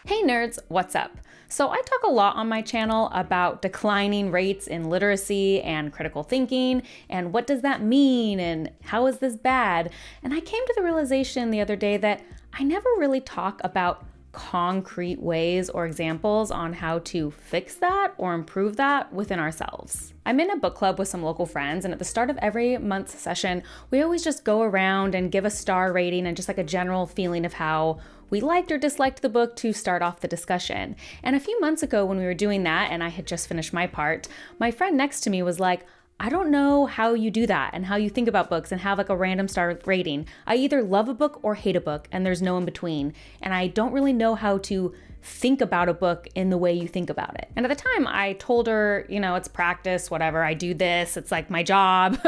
Hey nerds, what's up? So I talk a lot on my channel about declining rates in literacy and critical thinking, and what does that mean, and how is this bad? And I came to the realization the other day that I never really talk about concrete ways or examples on how to fix that or improve that within ourselves. I'm in a book club with some local friends, and at the start of every month's session, we always just go around and give a star rating and just like a general feeling of how we liked or disliked the book to start off the discussion. And a few months ago when we were doing that and I had just finished my part, my friend next to me was like, I don't know how you do that and how you think about books and have like a random star rating. I either love a book or hate a book, and there's no in between. And I don't really know how to think about a book in the way you think about it. And at the time I told her, it's practice, whatever, I do this, it's like my job,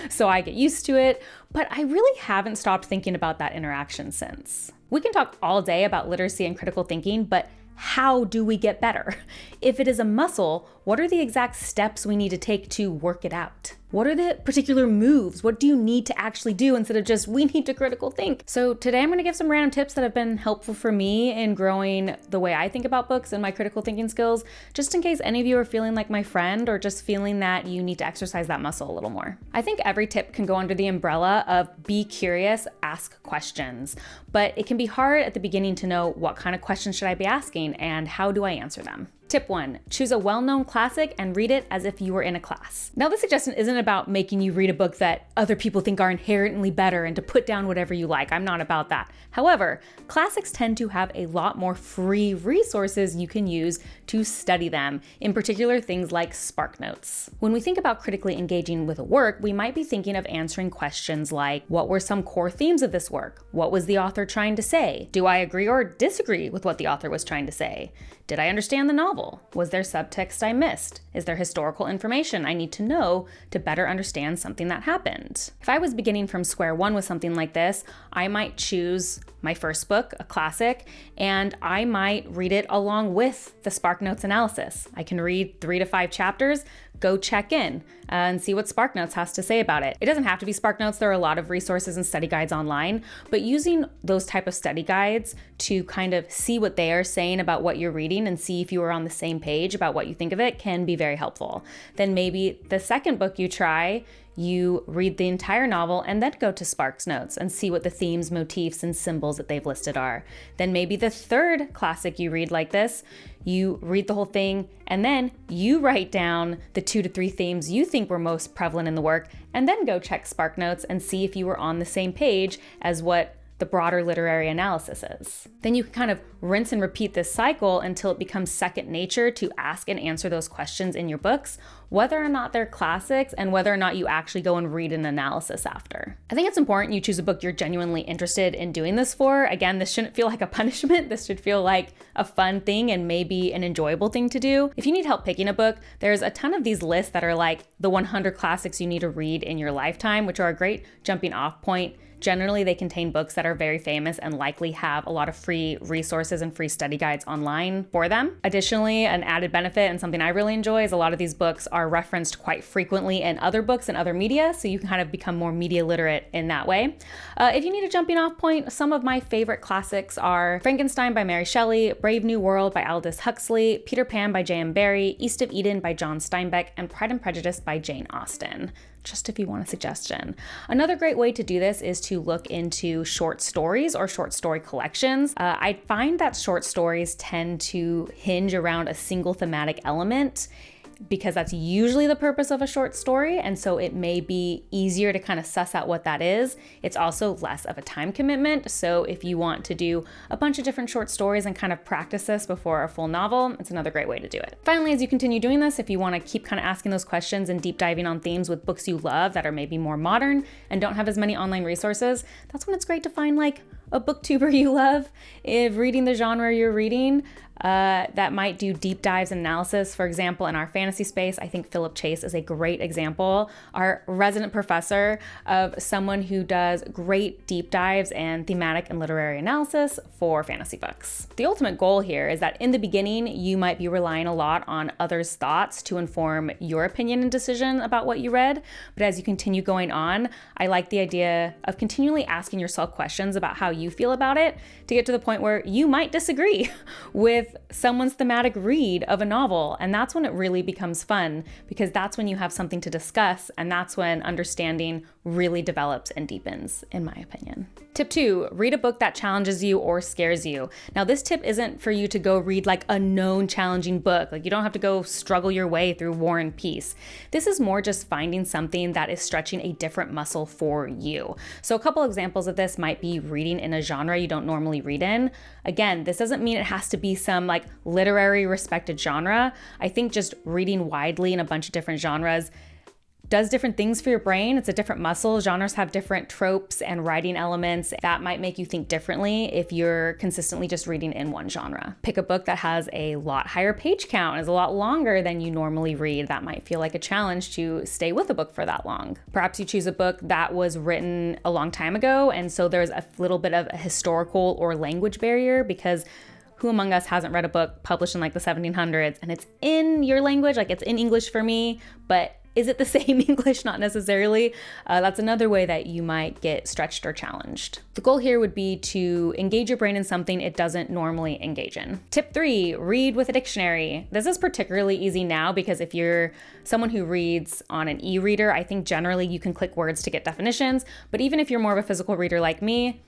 so I get used to it. But I really haven't stopped thinking about that interaction since. We can talk all day about literacy and critical thinking, but how do we get better? If it is a muscle, what are the exact steps we need to take to work it out? What are the particular moves? What do you need to actually do instead of just, we need to critical think? So today I'm gonna give some random tips that have been helpful for me in growing the way I think about books and my critical thinking skills, just in case any of you are feeling like my friend or just feeling that you need to exercise that muscle a little more. I think every tip can go under the umbrella of be curious, ask questions, but it can be hard at the beginning to know what kind of questions should I be asking and how do I answer them. Tip 1, choose a well-known classic and read it as if you were in a class. Now, this suggestion isn't about making you read a book that other people think are inherently better and to put down whatever you like. I'm not about that. However, classics tend to have a lot more free resources you can use to study them, in particular things like SparkNotes. When we think about critically engaging with a work, we might be thinking of answering questions like, what were some core themes of this work? What was the author trying to say? Do I agree or disagree with what the author was trying to say? Did I understand the novel? Was there subtext I missed? Is there historical information I need to know to better understand something that happened? If I was beginning from square one with something like this, I might choose my first book, a classic, and I might read it along with the SparkNotes analysis. I can read 3 to 5 chapters, go check in and see what SparkNotes has to say about it. It doesn't have to be SparkNotes. There are a lot of resources and study guides online, but using those type of study guides to kind of see what they are saying about what you're reading and see if you are on the same page about what you think of it can be very helpful. Then maybe the second book you try, you read the entire novel and then go to SparkNotes and see what the themes, motifs, and symbols that they've listed are. Then maybe the third classic you read like this, you read the whole thing and then you write down the 2 to 3 themes you think were most prevalent in the work, and then go check SparkNotes and see if you were on the same page as what the broader literary analysis is. Then you can kind of rinse and repeat this cycle until it becomes second nature to ask and answer those questions in your books, whether or not they're classics and whether or not you actually go and read an analysis after. I think it's important you choose a book you're genuinely interested in doing this for. Again, this shouldn't feel like a punishment. This should feel like a fun thing and maybe an enjoyable thing to do. If you need help picking a book, there's a ton of these lists that are like the 100 classics you need to read in your lifetime, which are a great jumping off point. Generally, they contain books that are very famous and likely have a lot of free resources and free study guides online for them. Additionally, an added benefit and something I really enjoy is a lot of these books are referenced quite frequently in other books and other media, so you can kind of become more media literate in that way. If you need a jumping off point, some of my favorite classics are Frankenstein by Mary Shelley, Brave New World by Aldous Huxley, Peter Pan by J.M. Barrie, East of Eden by John Steinbeck, and Pride and Prejudice by Jane Austen. Just if you want a suggestion. Another great way to do this is to look into short stories or short story collections. I find that short stories tend to hinge around a single thematic element because that's usually the purpose of a short story, and so it may be easier to kind of suss out what that is. It's also less of a time commitment, so if you want to do a bunch of different short stories and kind of practice this before a full novel, it's another great way to do it. Finally, as you continue doing this, if you want to keep kind of asking those questions and deep diving on themes with books you love that are maybe more modern and don't have as many online resources, that's when it's great to find like a booktuber you love. If reading the genre you're reading that might do deep dives and analysis. For example, in our fantasy space, I think Philip Chase is a great example, our resident professor of someone who does great deep dives and thematic and literary analysis for fantasy books. The ultimate goal here is that in the beginning, you might be relying a lot on others' thoughts to inform your opinion and decision about what you read. But as you continue going on, I like the idea of continually asking yourself questions about how you feel about it to get to the point where you might disagree with someone's thematic read of a novel. And that's when it really becomes fun, because that's when you have something to discuss, and that's when understanding really develops and deepens, in my opinion. Tip 2, read a book that challenges you or scares you. Now, this tip isn't for you to go read like a known challenging book. Like, you don't have to go struggle your way through War and Peace. This is more just finding something that is stretching a different muscle for you. So a couple examples of this might be reading in a genre you don't normally read in. Again, this doesn't mean it has to be some like literary respected genre. I think just reading widely in a bunch of different genres does different things for your brain. It's a different muscle. Genres have different tropes and writing elements that might make you think differently if you're consistently just reading in one genre. Pick a book that has a lot higher page count, is a lot longer than you normally read. That might feel like a challenge to stay with a book for that long. Perhaps you choose a book that was written a long time ago, and so there's a little bit of a historical or language barrier, because who among us hasn't read a book published in like the 1700s and it's in your language, like it's in English for me, but is it the same English? Not necessarily. That's another way that you might get stretched or challenged. The goal here would be to engage your brain in something it doesn't normally engage in. Tip 3, read with a dictionary. This is particularly easy now because if you're someone who reads on an e-reader, I think generally you can click words to get definitions. But even if you're more of a physical reader like me,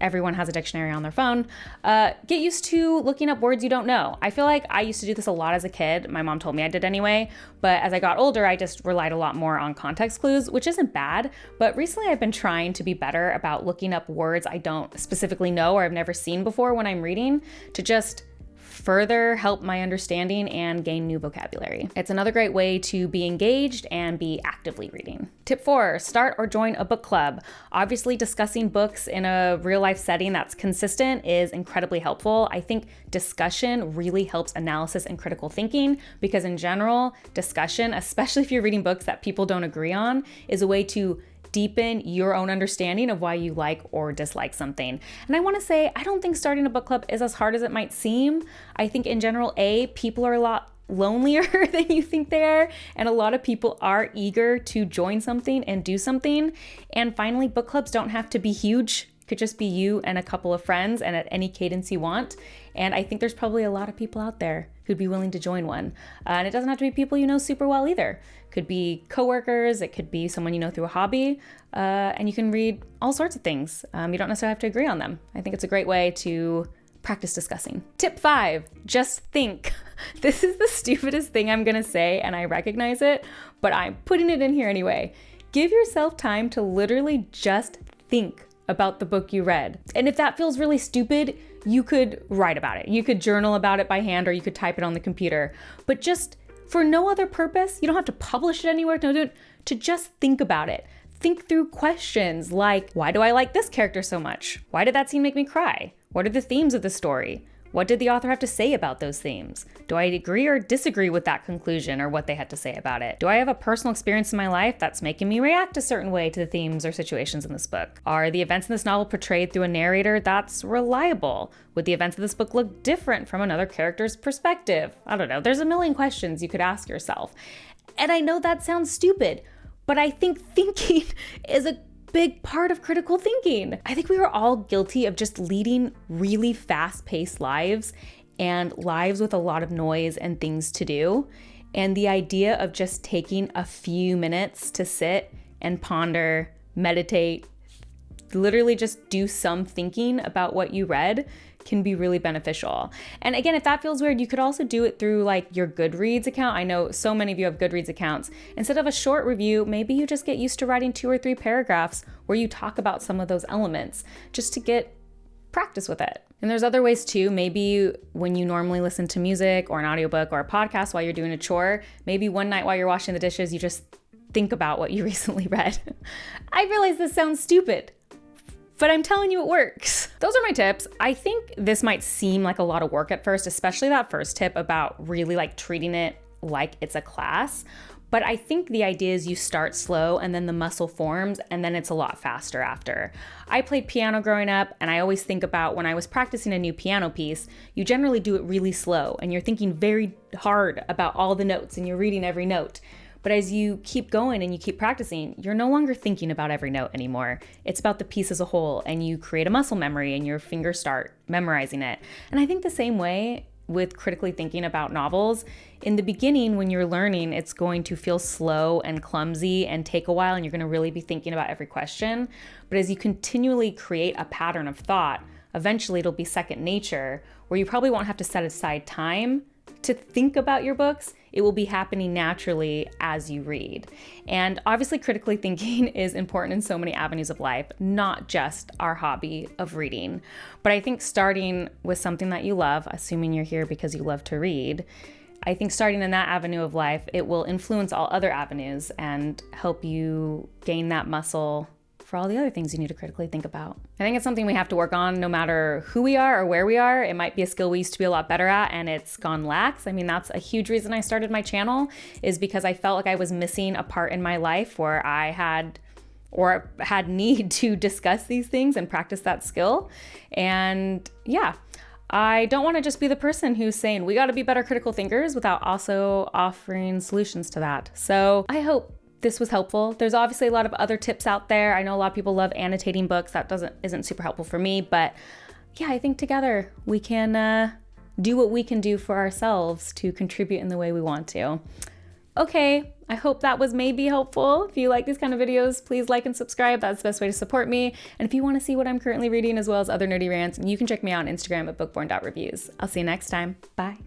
everyone has a dictionary on their phone. Get used to looking up words you don't know. I feel like I used to do this a lot as a kid. My mom told me I did anyway. But as I got older, I just relied a lot more on context clues, which isn't bad. But recently I've been trying to be better about looking up words I don't specifically know or I've never seen before when I'm reading, to just further help my understanding and gain new vocabulary. It's another great way to be engaged and be actively reading. Tip 4, start or join a book club. Obviously, discussing books in a real life setting that's consistent is incredibly helpful. I think discussion really helps analysis and critical thinking, because in general, discussion, especially if you're reading books that people don't agree on, is a way to deepen your own understanding of why you like or dislike something. And I want to say, I don't think starting a book club is as hard as it might seem. I think in general, people are a lot lonelier than you think they are, and a lot of people are eager to join something and do something. And finally, book clubs don't have to be huge. It could just be you and a couple of friends, and at any cadence you want. And I think there's probably a lot of people out there who'd be willing to join one. And it doesn't have to be people you know super well either. It could be coworkers, it could be someone you know through a hobby, and you can read all sorts of things. You don't necessarily have to agree on them. I think it's a great way to practice discussing. Tip 5, just think. This is the stupidest thing I'm gonna say, and I recognize it, but I'm putting it in here anyway. Give yourself time to literally just think about the book you read. And if that feels really stupid, you could write about it. You could journal about it by hand, or you could type it on the computer. But just for no other purpose, you don't have to publish it anywhere, to just think about it. Think through questions like, why do I like this character so much? Why did that scene make me cry? What are the themes of the story? What did the author have to say about those themes? Do I agree or disagree with that conclusion or what they had to say about it? Do I have a personal experience in my life that's making me react a certain way to the themes or situations in this book? Are the events in this novel portrayed through a narrator that's reliable? Would the events of this book look different from another character's perspective? I don't know. There's a million questions you could ask yourself. And I know that sounds stupid, but I think thinking is a big part of critical thinking. I think we are all guilty of just leading really fast-paced lives, and lives with a lot of noise and things to do. And the idea of just taking a few minutes to sit and ponder, meditate, literally just do some thinking about what you read can be really beneficial. And again, if that feels weird, you could also do it through like your Goodreads account. I know so many of you have Goodreads accounts. Instead of a short review, maybe you just get used to writing 2 or 3 paragraphs where you talk about some of those elements just to get practice with it. And there's other ways too. Maybe when you normally listen to music or an audiobook or a podcast while you're doing a chore, maybe one night while you're washing the dishes, you just think about what you recently read. I realize this sounds stupid, but I'm telling you it works. those are my tips. I think this might seem like a lot of work at first, especially that first tip about really like treating it like it's a class. But I think the idea is you start slow and then the muscle forms and then it's a lot faster after. I played piano growing up, and I always think about when I was practicing a new piano piece, you generally do it really slow and you're thinking very hard about all the notes and you're reading every note. But as you keep going and you keep practicing, you're no longer thinking about every note anymore. It's about the piece as a whole, and you create a muscle memory and your fingers start memorizing it. And I think the same way with critically thinking about novels. In the beginning, when you're learning, it's going to feel slow and clumsy and take a while, and you're going to really be thinking about every question. But as you continually create a pattern of thought, eventually it'll be second nature, where you probably won't have to set aside time to think about your books. It will be happening naturally as you read. And obviously, critically thinking is important in so many avenues of life, not just our hobby of reading. But I think starting with something that you love, assuming you're here because you love to read, I think starting in that avenue of life, it will influence all other avenues and help you gain that muscle for all the other things you need to critically think about. I think it's something we have to work on no matter who we are or where we are. It might be a skill we used to be a lot better at and it's gone lax. I mean, that's a huge reason I started my channel, is because I felt like I was missing a part in my life where I had need to discuss these things and practice that skill. And yeah, I don't want to just be the person who's saying we got to be better critical thinkers without also offering solutions to that. So I hope this was helpful. There's obviously a lot of other tips out there. I know a lot of people love annotating books. That isn't super helpful for me, but yeah, I think together we can do what we can do for ourselves to contribute in the way we want to. Okay, I hope that was maybe helpful. If you like these kind of videos, please like and subscribe. That's the best way to support me. And if you want to see what I'm currently reading as well as other nerdy rants, you can check me out on Instagram at bookborn.reviews. I'll see you next time. Bye.